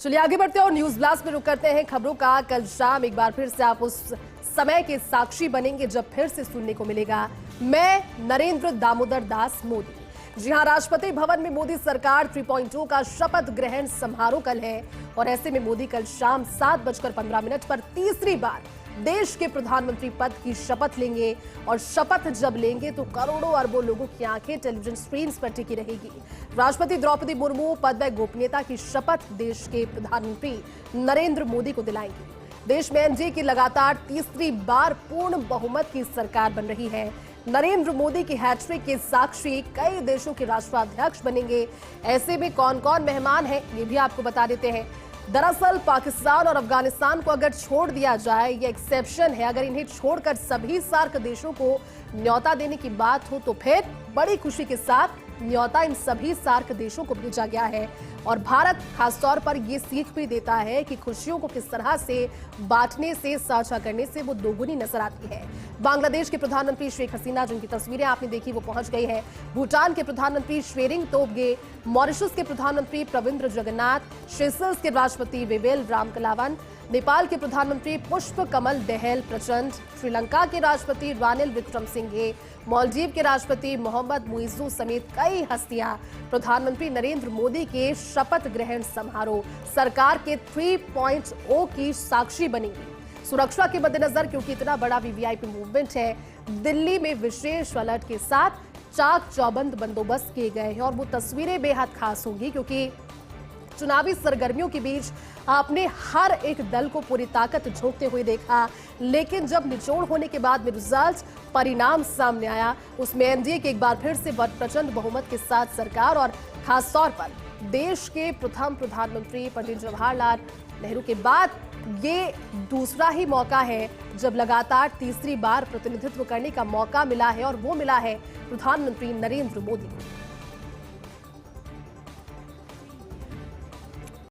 चलिए आगे बढ़ते हैं और न्यूज ब्लास्ट में रुक करते हैं खबरों का। कल शाम एक बार फिर से आप उस समय के साक्षी बनेंगे जब फिर से सुनने को मिलेगा मैं नरेंद्र दामोदर दास मोदी। जी हां, राष्ट्रपति भवन में मोदी सरकार 3.0 का शपथ ग्रहण समारोह कल है और ऐसे में मोदी कल शाम 7:15 पर तीसरी बार देश के प्रधानमंत्री पद की शपथ लेंगे और शपथ जब लेंगे तो करोड़ों अरबों लोगों की आंखें टेलीविजन स्क्रीन पर टिकी रहेगी। राष्ट्रपति द्रौपदी मुर्मू पद व गोपनीयता की शपथ देश के प्रधानमंत्री नरेंद्र मोदी को दिलाएंगी। देश में एनडीए की लगातार तीसरी बार पूर्ण बहुमत की सरकार बन रही है। नरेंद्र मोदी की हैट्रिक के साक्षी कई देशों के राष्ट्राध्यक्ष बनेंगे। ऐसे में कौन कौन मेहमान हैं ये भी आपको बता देते हैं। दरअसल पाकिस्तान और अफगानिस्तान को अगर छोड़ दिया जाए, ये एक्सेप्शन है, अगर इन्हें छोड़कर सभी सार्क देशों को न्योता देने की बात हो तो फिर बड़ी खुशी के साथ न्योता इन सभी सार्क देशों को भेजा गया है और भारत खासतौर पर ये सीख भी देता है कि खुशियों को किस तरह से बांटने से, साझा करने से वो दोगुनी नजर आती है। बांग्लादेश के प्रधानमंत्री शेख हसीना, जिनकी तस्वीरें आपने देखी, वो पहुंच गई है। भूटान के प्रधानमंत्री शेरिंग तोब्गे, मॉरिशस के प्रधानमंत्री प्रविंद्र जगन्नाथ, सेशल्स के राष्ट्रपति विवेल रामकलावन, नेपाल के प्रधानमंत्री पुष्प कमल दहल प्रचंड, श्रीलंका के राष्ट्रपति रानिल विक्रमसिंघे, मालदीव के राष्ट्रपति मोहम्मद मुइज़्ज़ू समेत कई हस्तियां प्रधानमंत्री नरेंद्र मोदी के शपथ ग्रहण समारोह सरकार के 3.0 की साक्षी बनेंगी। सुरक्षा के मद्देनजर, क्योंकि इतना बड़ा वीवीआईपी मूवमेंट है, दिल्ली में विशेष अलर्ट के साथ चाक चौबंद बंदोबस्त किए गए हैं और वो तस्वीरें बेहद खास होंगी क्योंकि चुनावी सरगर्मियों के बीच आपने हर एक दल को पूरी ताकत झोंकते हुए देखा, लेकिन जब निचोड़ होने के बाद में रिजल्ट परिणाम सामने आया, उसमें एनडीए के एक बार फिर से प्रचंड बहुमत के साथ सरकार और खासतौर पर देश के प्रथम प्रधानमंत्री पंडित जवाहरलाल नेहरू के बाद ये दूसरा ही मौका है जब लगातार तीसरी बार प्रतिनिधित्व करने का मौका मिला है और वो मिला है प्रधानमंत्री नरेंद्र मोदी को।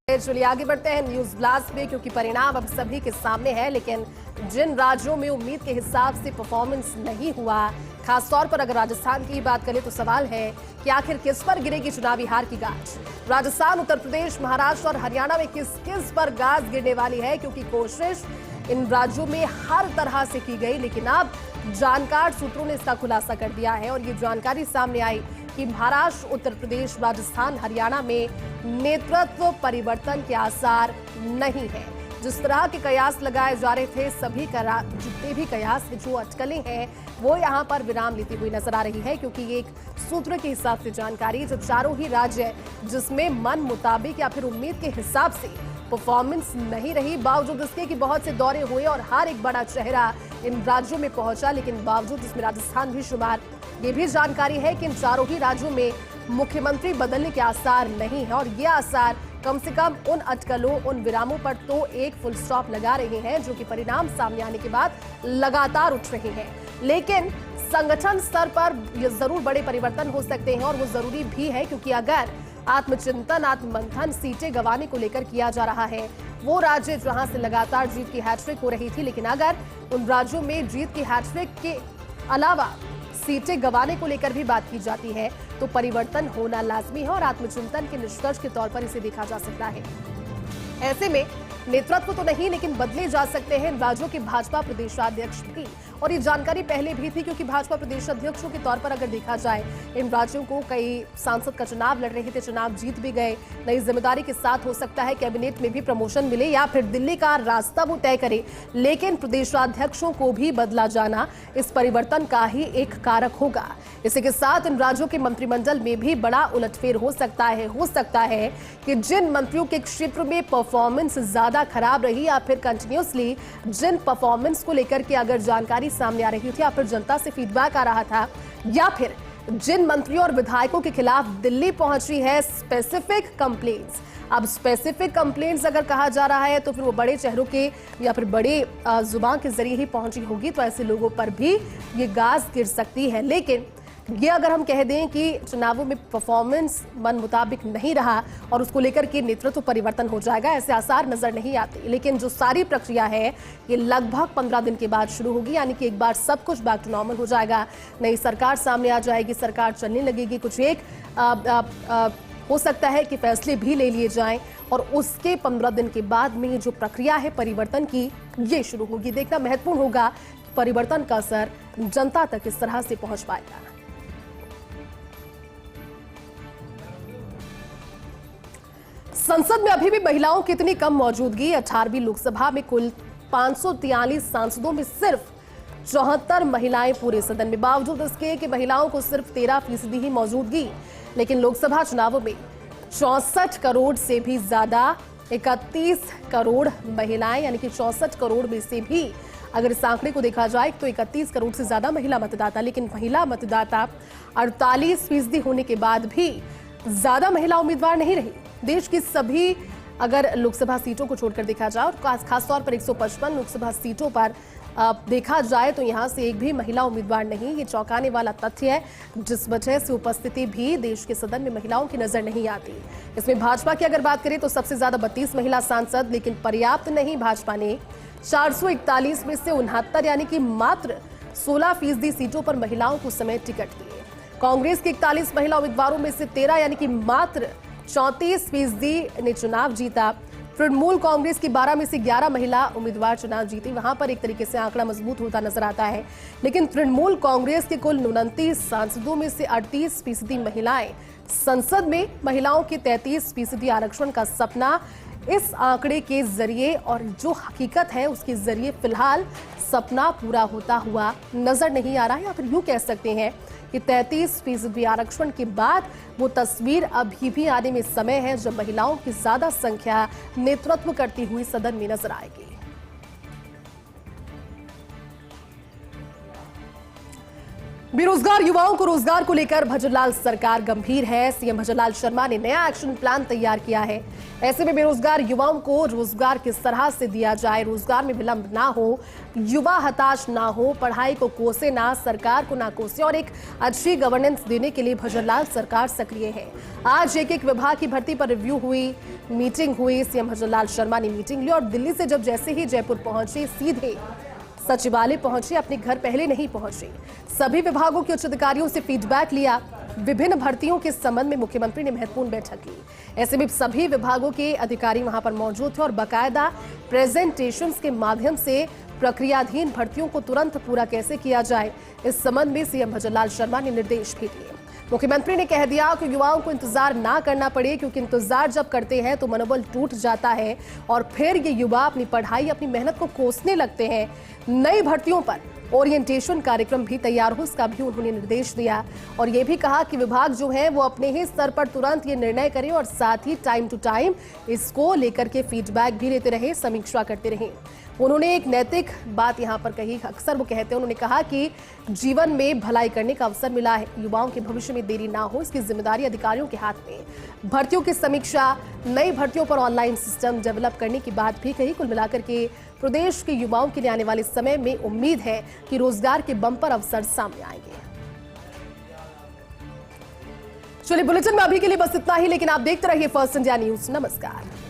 चलिए आगे बढ़ते हैं न्यूज ब्लास्ट में, क्योंकि परिणाम अब सभी के सामने है, लेकिन जिन राज्यों में उम्मीद के हिसाब से परफॉर्मेंस नहीं हुआ, खासतौर पर अगर राजस्थान की बात करें तो सवाल है कि आखिर किस पर गिरेगी चुनावी हार की गाज। राजस्थान, उत्तर प्रदेश, महाराष्ट्र और हरियाणा में किस किस पर गाज गिरने वाली है, क्योंकि कोशिश इन राज्यों में हर तरह से की गई, लेकिन अब जानकार सूत्रों ने इसका खुलासा कर दिया है और ये जानकारी सामने आई कि महाराष्ट्र, उत्तर प्रदेश, राजस्थान, हरियाणा में नेतृत्व परिवर्तन के आसार नहीं है। जिस तरह के कयास लगाए जा रहे थे, सभी जितने भी कयास जो अटकलें हैं वो यहाँ पर विराम लेती हुई नजर आ रही है, क्योंकि ये एक सूत्र के हिसाब से जानकारी, जो चारों ही राज्य जिसमें मन मुताबिक या फिर उम्मीद के हिसाब से परफॉर्मेंस नहीं रही, बावजूद इसके कि बहुत से दौरे हुए और हर एक बड़ा चेहरा इन राज्यों में पहुंचा, लेकिन बावजूद इसमें राजस्थान भी शुमार। ये भी जानकारी है कि इन चारों ही राज्यों में मुख्यमंत्री बदलने के आसार नहीं है और ये आसार कम से कम उन अटकलों, उन विरामों पर तो एक फुल स्टॉप लगा रहे हैं जो कि परिणाम सामने आने के बाद लगातार उठ रहे हैं। लेकिन संगठन स्तर पर ये जरूर बड़े परिवर्तन हो सकते हैं और वो जरूरी भी है, क्योंकि अगर आत्मचिंतन, आत्ममंथन सीटें गंवाने को लेकर किया जा रहा है, वो राज्य जहां से लगातार जीत की हैट्रिक हो रही थी, लेकिन अगर उन राज्यों में जीत की हैट्रिक के अलावा सीटें गंवाने को लेकर भी बात की जाती है तो परिवर्तन होना लाजमी है और आत्मचिंतन के निष्कर्ष के तौर पर इसे देखा जा सकता है। ऐसे में नेतृत्व तो नहीं, लेकिन बदले जा सकते हैं राज्यों के भाजपा प्रदेशाध्यक्ष भी, और ये जानकारी पहले भी थी, क्योंकि भाजपा प्रदेशाध्यक्षों के तौर पर अगर देखा जाए, इन राज्यों को कई सांसद का चुनाव लड़ रहे थे, चुनाव जीत भी गए, नई जिम्मेदारी के साथ हो सकता है कैबिनेट में भी प्रमोशन मिले या फिर दिल्ली का रास्ता वो तय करे, लेकिन प्रदेशाध्यक्षों को भी बदला जाना इस परिवर्तन का ही एक कारक होगा। इसी के साथ इन राज्यों के मंत्रिमंडल में भी बड़ा उलटफेर हो सकता है कि जिन मंत्रियों के क्षेत्र में परफॉर्मेंस ज्यादा खराब रही या फिर कंटिन्यूसली जिन परफॉर्मेंस को लेकर के अगर जानकारी सामने आ रही थी या फिर जनता से फीडबैक आ रहा था, या फिर जिन मंत्रियों और विधायकों के खिलाफ दिल्ली पहुंची है स्पेसिफिक कंप्लेंट्स। अब स्पेसिफिक कंप्लेंट्स अगर कहा जा रहा है तो फिर वो बड़े चेहरों के या फिर बड़े जुबान के जरिए ही पहुंची होगी, तो ऐसे लोगों पर भी ये गाज गिर सकती है। लेकिन ये अगर हम कह दें कि चुनावों में परफॉर्मेंस मन मुताबिक नहीं रहा और उसको लेकर के नेतृत्व परिवर्तन हो जाएगा, ऐसे आसार नजर नहीं आते। लेकिन जो सारी प्रक्रिया है ये लगभग 15 दिन के बाद शुरू होगी, यानी कि एक बार सब कुछ बैक टू नॉर्मल हो जाएगा, नई सरकार सामने आ जाएगी, सरकार चलने लगेगी, कुछ एक हो सकता है कि फैसले भी ले लिए जाएं और उसके 15 दिन के बाद में जो प्रक्रिया है परिवर्तन की, ये शुरू होगी। देखना महत्वपूर्ण होगा कि परिवर्तन का असर जनता तक किस तरह से पहुंच पाएगा। संसद में अभी भी महिलाओं की इतनी कम मौजूदगी। 18वीं लोकसभा में कुल 543 सांसदों में सिर्फ 74 महिलाएं पूरे सदन में, बावजूद इसके कि महिलाओं को सिर्फ 13% ही मौजूदगी। लेकिन लोकसभा चुनावों में 64 करोड़ से भी ज्यादा 31 करोड़ महिलाएं, यानी कि 64 करोड़ में से भी अगर इस आंकड़े को देखा जाए तो 31 करोड़ से ज्यादा महिला मतदाता। लेकिन महिला मतदाता 48% होने के बाद भी ज्यादा महिला उम्मीदवार नहीं रही। देश की सभी अगर लोकसभा सीटों को छोड़कर देखा जाए और खासतौर पर 155 लोकसभा सीटों पर देखा जाए तो यहां से एक भी महिला उम्मीदवार नहीं। ये चौंकाने वाला तथ्य है, जिस वजह से उपस्थिति भी देश के सदन में महिलाओं की नजर नहीं आती। इसमें भाजपा की अगर बात करें तो सबसे ज्यादा 32 महिला सांसद, लेकिन पर्याप्त नहीं। भाजपा ने 441 में से 69 यानी कि मात्र 16% सीटों पर महिलाओं को समेत टिकट दिए। कांग्रेस के 41 महिला उम्मीदवारों में से 13 यानी कि मात्र 34% ने चुनाव जीता। तृणमूल कांग्रेस की 12 में से 11 महिला उम्मीदवार चुनाव जीती। वहां पर एक तरीके से आंकड़ा मजबूत होता नजर आता है। लेकिन तृणमूल कांग्रेस के कुल 29 सांसदों में से 38% महिलाएं। संसद में महिलाओं के 33% आरक्षण का सपना इस आंकड़े के जरिए और जो हकीकत है उसके जरिए फिलहाल सपना पूरा होता हुआ नजर नहीं आ रहा है। या फिर यूं कह सकते हैं कि 33% आरक्षण के बाद वो तस्वीर अभी भी आने में समय है जब महिलाओं की ज्यादा संख्या नेतृत्व करती हुई सदन में नजर आएगी। बेरोजगार युवाओं को रोजगार को लेकर भजनलाल सरकार गंभीर है। सीएम भजनलाल शर्मा ने नया एक्शन प्लान तैयार किया है। ऐसे में बेरोजगार युवाओं को रोजगार किस तरह से दिया जाए, रोजगार में विलंब ना हो, युवा हताश ना हो, पढ़ाई को कोसे ना, सरकार को ना कोसे और एक अच्छी गवर्नेंस देने के लिए भजनलाल सरकार सक्रिय है। आज एक विभाग की भर्ती पर रिव्यू हुई, मीटिंग हुई। सीएम भजनलाल शर्मा ने मीटिंग ली और दिल्ली से जब जैसे ही जयपुर पहुंचे सीधे सचिवालय पहुंचे, अपने घर पहले नहीं पहुंचे। सभी विभागों के उच्च अधिकारियों से फीडबैक लिया। विभिन्न भर्तियों के संबंध में मुख्यमंत्री ने महत्वपूर्ण बैठक ली। ऐसे में सभी विभागों के अधिकारी वहां पर मौजूद थे और बाकायदा प्रेजेंटेशंस के माध्यम से प्रक्रियाधीन भर्तियों को तुरंत पूरा कैसे किया जाए, इस संबंध में सीएम भजनलाल शर्मा ने निर्देश भी दिए। मुख्यमंत्री ने कह दिया कि युवाओं को इंतजार ना करना पड़े, क्योंकि इंतजार जब करते हैं तो मनोबल टूट जाता है और फिर ये युवा अपनी पढ़ाई, अपनी मेहनत को कोसने लगते हैं। नई भर्तियों पर ओरिएंटेशन कार्यक्रम भी तैयार हो, इसका भी उन्होंने निर्देश दिया और ये भी कहा कि विभाग जो है वो अपने ही स्तर पर तुरंत ये निर्णय करे और साथ ही टाइम टू टाइम इसको लेकर के फीडबैक भी लेते रहे, समीक्षा करते रहे। उन्होंने एक नैतिक बात यहाँ पर कही, अक्सर वो कहते हैं, उन्होंने कहा कि जीवन में भलाई करने का अवसर मिला है, युवाओं के भविष्य में देरी ना हो, इसकी जिम्मेदारी अधिकारियों के हाथ में। भर्तियों की समीक्षा, नई भर्तियों पर ऑनलाइन सिस्टम डेवलप करने की बात भी कही। कुल मिलाकर के प्रदेश के युवाओं के लिए आने वाले समय में उम्मीद है कि रोजगार के बम्पर अवसर सामने आएंगे। चलिए, बुलेटिन में अभी के लिए बस इतना ही, लेकिन आप देखते रहिए फर्स्ट इंडिया न्यूज। नमस्कार।